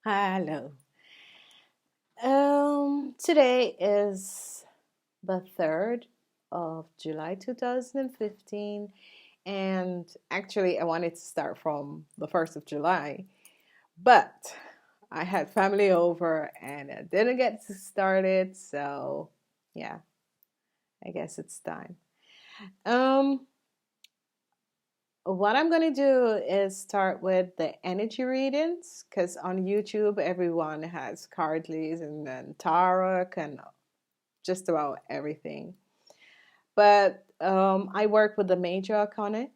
Hello. Today is the 3rd of July 2015, and actually, I wanted to start from the 1st of July, but I had family over and I didn't get to start it, so yeah, I guess it's time. Um, what I'm going to do is start with the energy readings because on YouTube, everyone has card readings and tarot and just about everything. But I work with the major arcana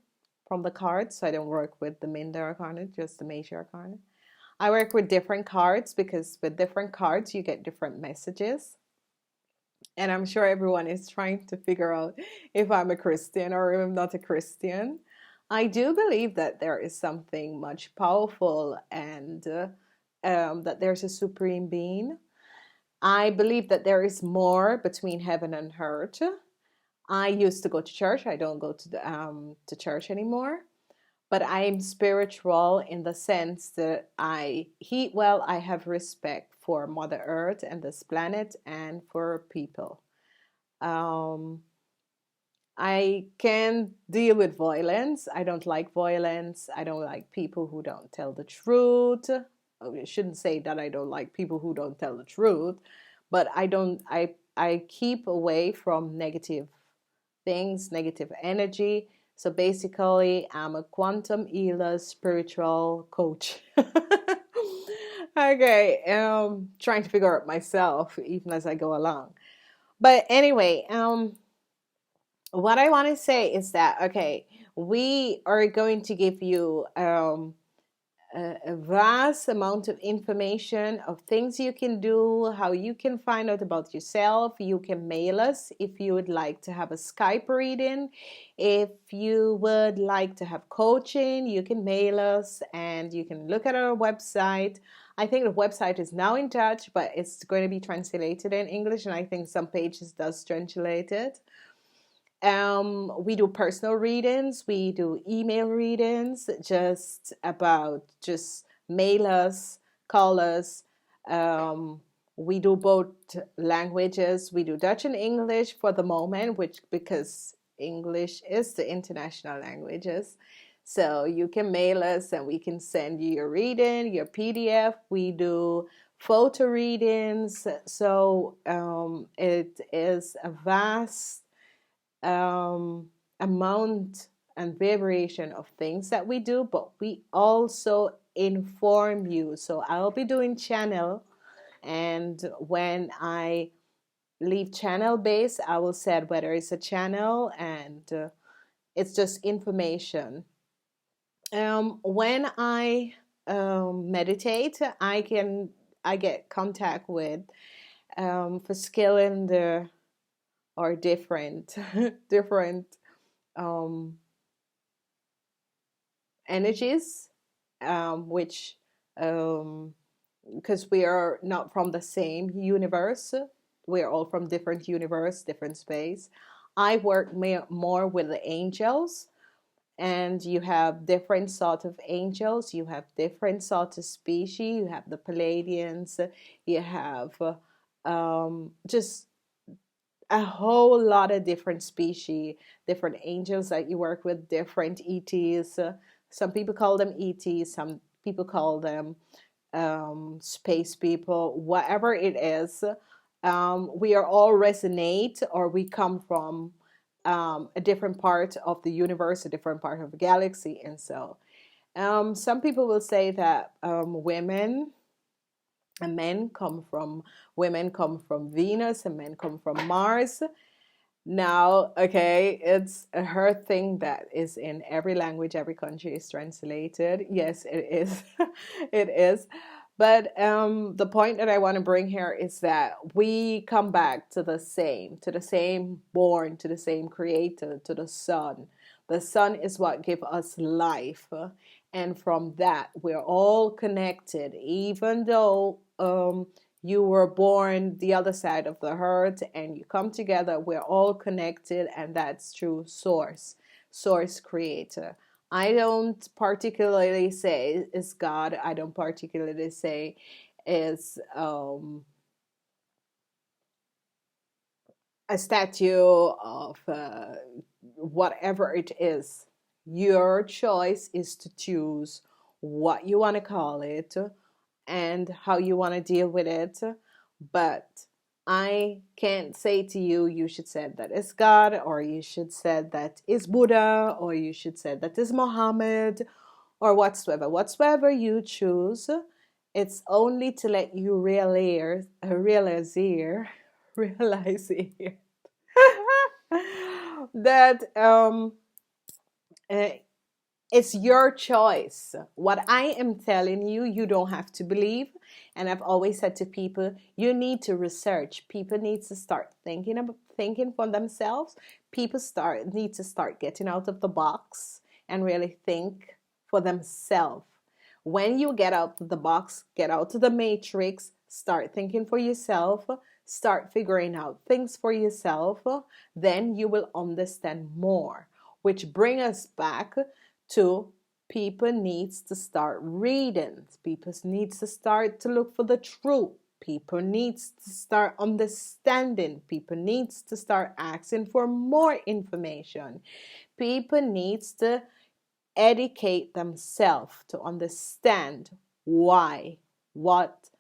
from the cards, so I don't work with the minor arcana, just the major arcana. I work with different cards because with different cards you get different messages. And I'm sure everyone is trying to figure out if I'm a Christian or if I'm not a Christian. I do believe that there is something much powerful and that there's a supreme being. I believe that there is more between heaven and earth. I used to go to church. I don't go to church anymore. But I'm spiritual in the sense that I heat well. I have respect for Mother Earth and this planet and for people. Um, I can deal with violence. I don't like violence. I don't like people who don't tell the truth. I shouldn't say that I don't like people who don't tell the truth, but I don't. I keep away from negative things, negative energy. So basically, I'm a quantum healer, spiritual coach. Okay, trying to figure out myself even as I go along. But anyway, what I want to say is that okay, we are going to give you a vast amount of information of things you can do, how you can find out about yourself. You can mail us if you would like to have a Skype reading. If you would like to have coaching, you can mail us and you can look at our website. I think the website is now in Dutch, but it's going to be translated in English, and I think some pages does translate it. We do personal readings, we do email readings, just mail us, call us. We do both languages. We do Dutch and English for the moment, which because English is the international languages. So you can mail us and we can send you your reading, your PDF. We do photo readings. So it is a vast amount and variation of things that we do, but we also inform you. So I'll be doing channel, and when I leave channel base, I will say whether it's a channel and it's just information. When I meditate, I get contact with for skill in the or different different um, energies, which because we are not from the same universe, we are all from different universe, different space. I work more with the angels, and you have different sort of angels. You have different sort of species. You have the Palladians. You have just a whole lot of different species, different angels that you work with, different ETs. Some people call them ETs, some people call them space people, whatever it is. We are all resonate, or we come from a different part of the universe, a different part of the galaxy. And so some people will say that women and women come from Venus and men come from Mars. Now, okay, it's a her thing that is in every language, every country is translated. Yes, it is. It is. But the point that I want to bring here is that we come back to the same born, to the same creator, to the sun. The sun is what gives us life. And from that, we're all connected, even though you were born the other side of the earth and you come together, we're all connected, and that's through source creator. I don't particularly say is God. I don't particularly say is a statue of whatever it is. Your choice is to choose what you want to call it and how you want to deal with it. But I can't say to you, you should say that is God, or you should say that is Buddha, or you should say that is Muhammad, or whatsoever. Whatsoever you choose, it's only to let you realize here that uh, it's your choice. What I am telling you, you don't have to believe. And I've always said to people, you need to research. People need to start thinking for themselves. People need to start getting out of the box and really think for themselves. When you get out of the box, get out of the matrix, start thinking for yourself, start figuring out things for yourself, then you will understand more. Which bring us back to people needs to start reading. People needs to start to look for the truth. People needs to start understanding. People needs to start asking for more information. People needs to educate themselves to understand why, what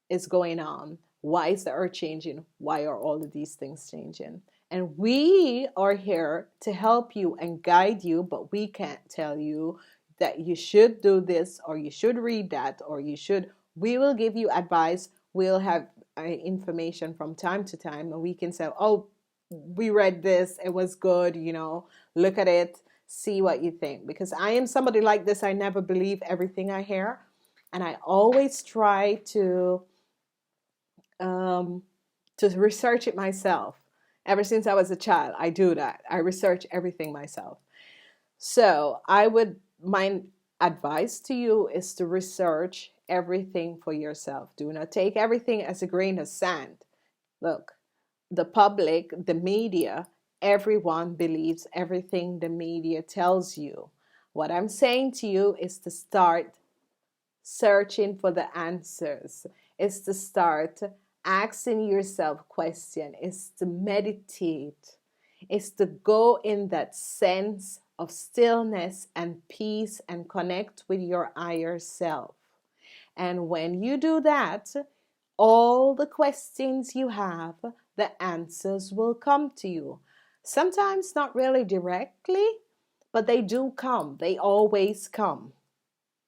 is going on, why is the earth changing, why are all of these things changing. And we are here to help you and guide you, but we can't tell you that you should do this or you should read that or you should. We will give you advice. We'll have information from time to time, and we can say, oh, we read this, it was good, look at it, see what you think. Because I am somebody like this, I never believe everything I hear, and I always try to research it myself. Ever since I was a child, I do that. I research everything myself. So my advice to you is to research everything for yourself. Do not take everything as a grain of sand. Look, the public, the media, everyone believes everything the media tells you. What I'm saying to you is to start searching for the answers, is to start asking yourself questions, is to meditate, is to go in that sense of stillness and peace and connect with your higher self. And when you do that, all the questions you have, the answers will come to you. Sometimes not really directly, but they do come. They always come.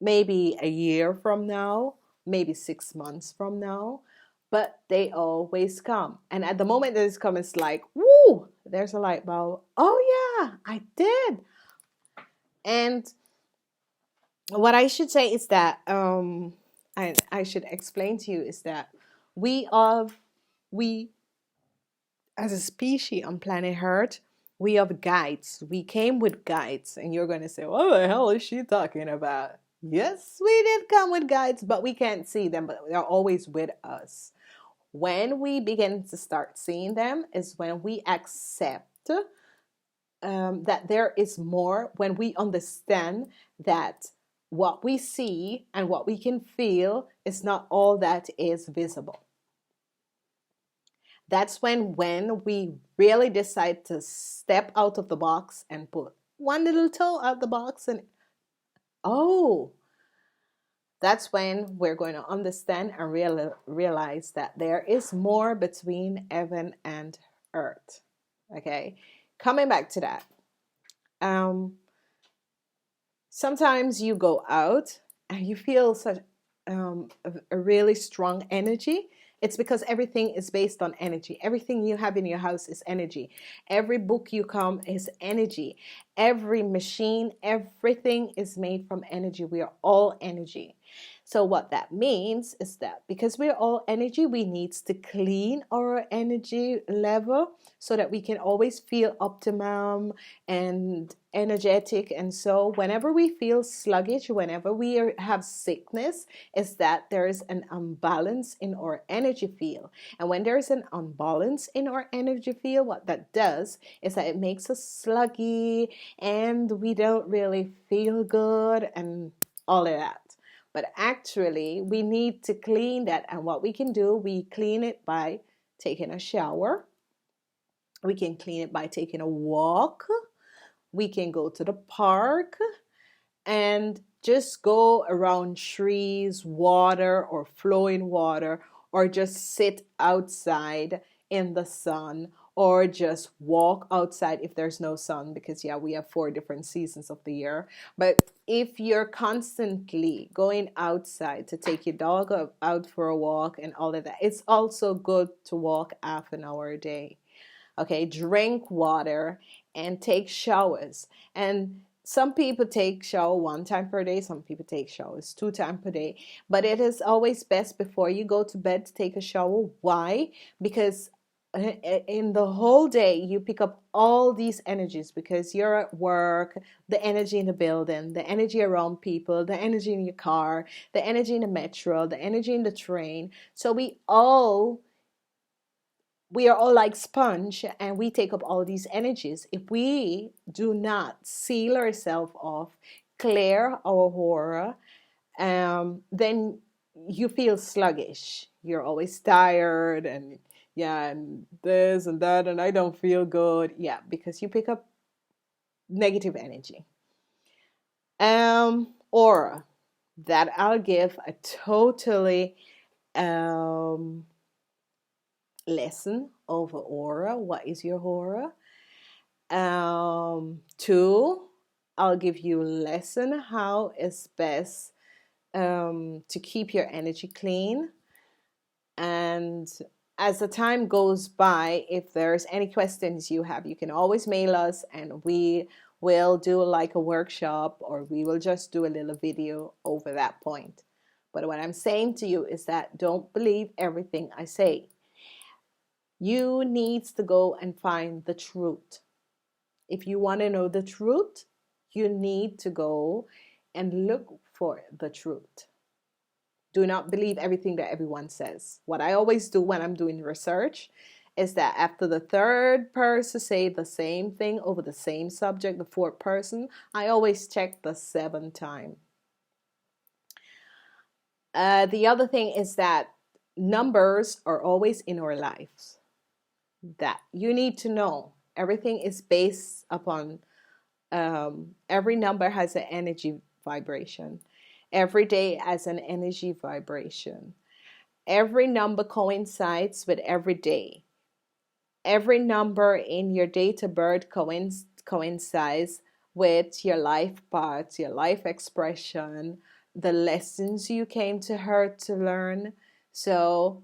Maybe a year from now, maybe 6 months from now, but they always come. And at the moment that it's come, it's like, woo, there's a light bulb. Oh yeah, I did. And what I should say is that I should explain to you is that we as a species on planet Earth, we have guides. We came with guides, and you're going to say, what the hell is she talking about? Yes, we did come with guides, but we can't see them, but they're always with us. When we begin to start seeing them is when we accept that there is more, when we understand that what we see and what we can feel is not all that is visible. That's when we really decide to step out of the box and put one little toe out the box, and that's when we're going to understand and realize that there is more between heaven and earth. Okay, coming back to that. Sometimes you go out and you feel such a really strong energy. It's because everything is based on energy. Everything you have in your house is energy. Every book you come is energy. Every machine, everything is made from energy. We are all energy. So what that means is that because we're all energy, we need to clean our energy level so that we can always feel optimum and energetic. And so whenever we feel sluggish, whenever have sickness, is that there is an imbalance in our energy field. And when there's an imbalance in our energy field, what that does is that it makes us sluggy and we don't really feel good and all of that. But actually, we need to clean that. And what we can do, we clean it by taking a shower. We can clean it by taking a walk. We can go to the park and just go around trees, water, or flowing water, or just sit outside in the sun, or just walk outside if there's no sun, because yeah, we have 4 different seasons of the year. But if you're constantly going outside to take your dog out for a walk and all of that, it's also good to walk half an hour a day. Okay, drink water and take showers. And some people take shower 1 time per day. Some people take showers 2 times per day. But it is always best before you go to bed to take a shower. Why? Because in the whole day you pick up all these energies, because you're at work, the energy in the building, the energy around people, the energy in your car, the energy in the metro, the energy in the train. So we are all like sponge, and we take up all these energies. If we do not seal ourselves off, clear our aura, then you feel sluggish. You're always tired, and yeah, and this and that, and I don't feel good. Yeah, because you pick up negative energy. Aura, that I'll give a totally lesson over aura. What is your aura? 2, I'll give you a lesson how it's best to keep your energy clean. And as the time goes by, if there's any questions you have, you can always mail us, and we will do like a workshop, or we will just do a little video over that point. But what I'm saying to you is that don't believe everything I say. You need to go and find the truth. If you want to know the truth, you need to go and look for the truth. Do not believe everything that everyone says. What I always do when I'm doing research is that after the 3rd person say the same thing over the same subject, the 4th person, I always check the 7th time. The other thing is that numbers are always in our lives. That you need to know. Everything is based upon every number has an energy vibration. Every day has an energy vibration. Every number coincides with every day. Every number in your date of birth coincides with your life path, your life expression, the lessons you came to her to learn. So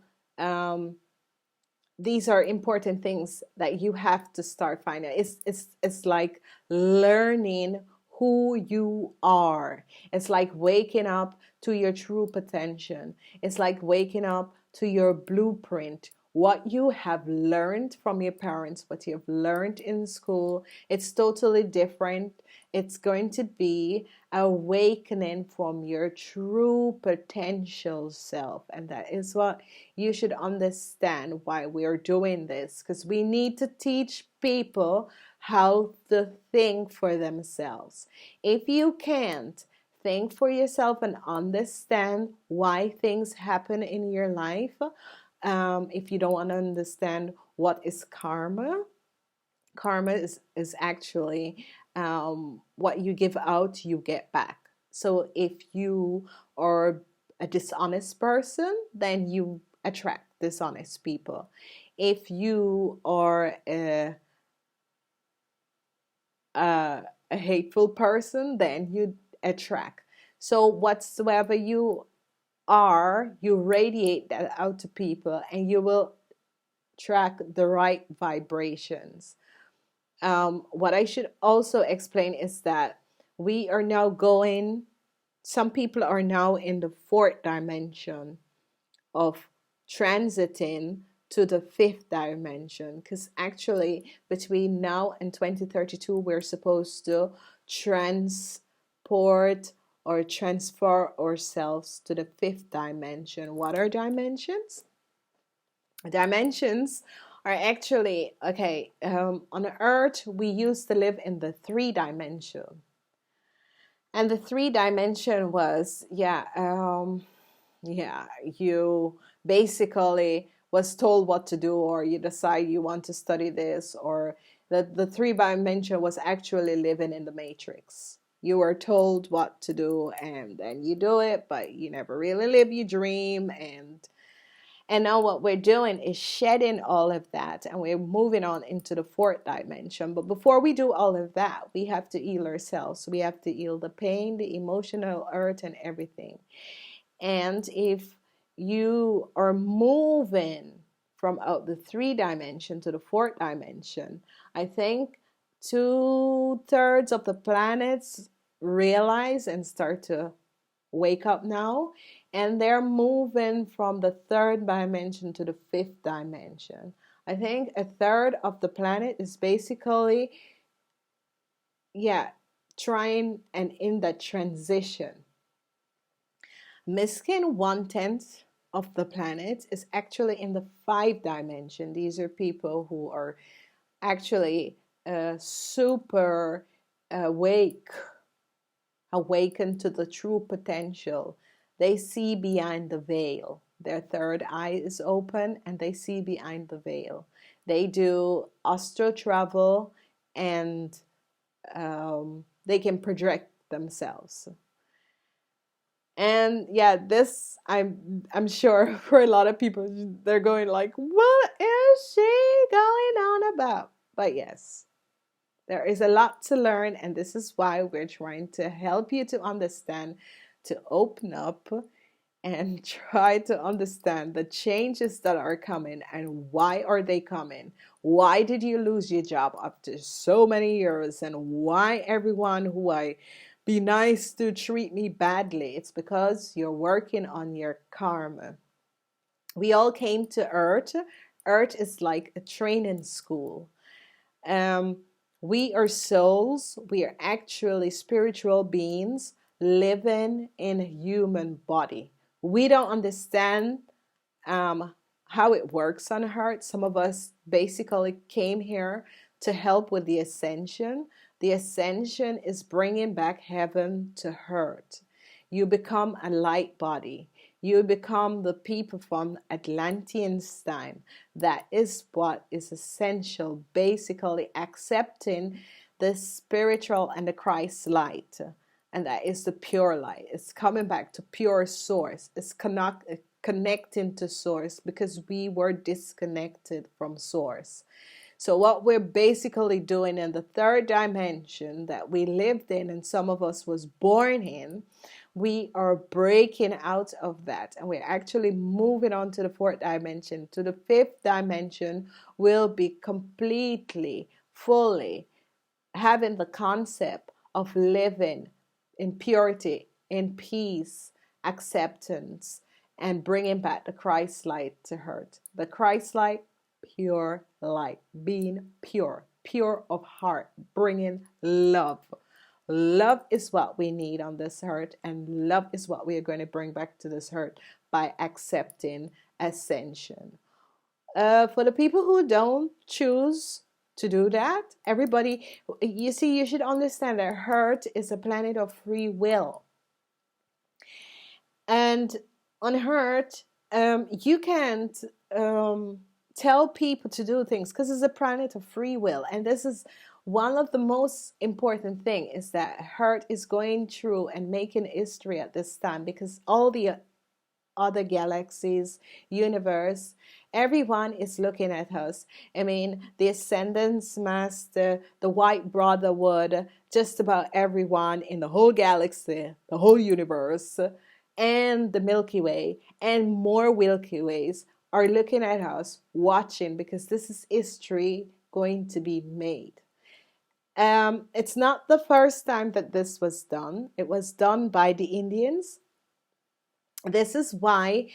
these are important things that you have to start finding. It's like learning who you are. It's like waking up to your true potential. It's like waking up to your blueprint. What you have learned from your parents, what you have learned in school, it's totally different. It's going to be awakening from your true potential self. And that is what you should understand why we are doing this, because we need to teach people how to think for themselves. If you can't think for yourself and understand why things happen in your life, if you don't understand what is karma, karma is actually what you give out, you get back. So if you are a dishonest person, then you attract dishonest people. If you are a hateful person, then you attract. So whatsoever you are, you radiate that out to people, and you will track the right vibrations. What I should also explain is that we are now going some people are now in the fourth dimension of transiting to the fifth dimension, because actually between now and 2032 we're supposed to transport or transfer ourselves to the fifth dimension. What are dimensions? Dimensions are actually, okay, on Earth we used to live in the three dimension, and the three dimension was, yeah, you basically was told what to do, or you decide you want to study this, or the three dimension was actually living in the matrix. You were told what to do and then you do it, but you never really live your dream. And now what we're doing is shedding all of that, and we're moving on into the fourth dimension. But before we do all of that, we have to heal ourselves. We have to heal the pain, the emotional hurt, and everything. And if you are moving from out the three dimension to the fourth dimension, I think 2/3 of the planets realize and start to wake up now, and they're moving from the third dimension to the fifth dimension. I think 1/3 of the planet is basically, trying and in that transition. Missing 1/10 of the planet is actually in the 5th dimension. These are people who are actually super awake, awakened to the true potential. They see behind the veil. Their third eye is open and they see behind the veil. They do astral travel, and they can project themselves. And yeah, this I'm sure for a lot of people they're going like, what is she going on about? But yes, there is a lot to learn, and this is why we're trying to help you to understand, to open up and try to understand the changes that are coming and why are they coming. Why did you lose your job after so many years, and why everyone who I be nice to treat me badly? It's because you're working on your karma. We all came to Earth. Earth is like a training school. Um, we are souls. We are actually spiritual beings living in a human body. We don't understand how it works on Earth. Some of us basically came here to help with the ascension. The ascension is bringing back heaven to Earth. You become a light body. You become the people from Atlantean's time. That is what is essential, basically accepting the spiritual and the Christ light. And that is the pure light. It's coming back to pure source. It's connecting to source, because we were disconnected from source. So what we're basically doing in the third dimension that we lived in, and some of us was born in, we are breaking out of that, and we're actually moving on to the fourth dimension. To the fifth dimension will be completely, fully having the concept of living in purity, in peace, acceptance, and bringing back the Christ light to Earth. The Christ light, pure light, being pure, pure of heart, bringing love. Love is what we need on this earth, and love is what we are going to bring back to this earth by accepting ascension. For the people who don't choose to do that, everybody, you see, you should understand that earth is a planet of free will. And on earth, you can't tell people to do things, because it's a planet of free will. And this is one of the most important thing, is that Earth is going through and making history at this time, because all the other galaxies, universe, everyone is looking at us. I mean, the Ascendance Master, the White Brotherhood, just about everyone in the whole galaxy, the whole universe, and the Milky Way, and more Milky Ways are looking at us, watching, because this is history going to be made. It's not the first time that this was done. It was done by the Indians. This is why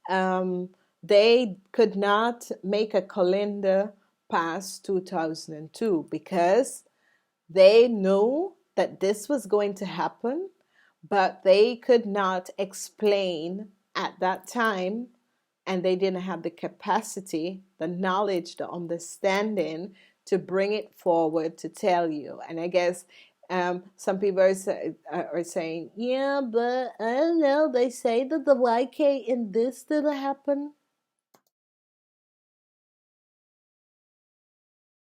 um, they could not make a calendar past 2002, because they knew that this was going to happen, but they could not explain at that time, and they didn't have the capacity, the knowledge, the understanding to bring it forward to tell you. And I guess some people are saying, yeah, but I don't know. They say that the YK in this didn't happen.